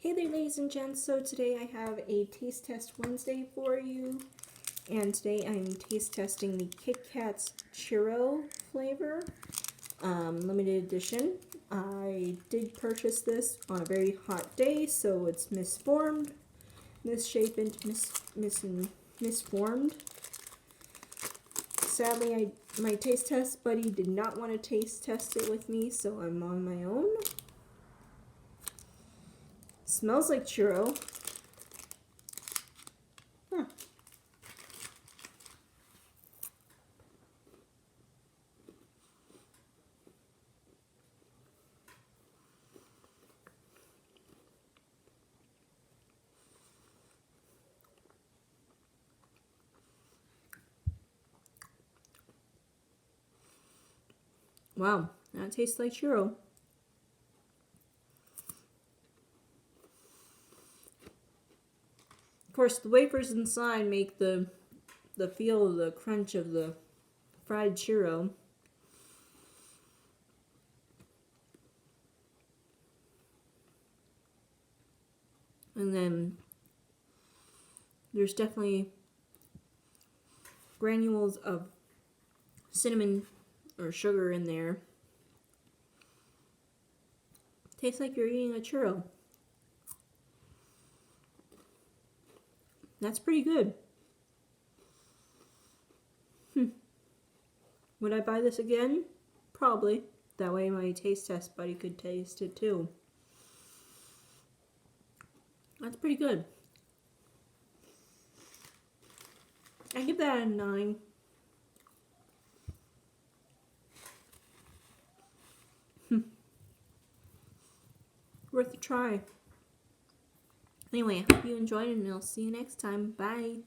Hey there, ladies and gents. So today I have a taste test Wednesday for you. And today I'm taste testing the Kit Kat's churro flavor, limited edition. I did purchase this on a very hot day, so it's misformed, misshapen, misformed. Sadly, my taste test buddy did not want to taste test it with me, so I'm on my own. Smells like churro. Huh. Wow, that tastes like churro. Of course, the wafers inside make the feel, the crunch of the fried churro. And then there's definitely granules of cinnamon or sugar in there. Tastes like you're eating a churro. That's pretty good. Would I buy this again? Probably. That way my taste test buddy could taste it too. That's pretty good. I give that a 9. Worth a try. Anyway, I hope you enjoyed it and I'll see you next time. Bye.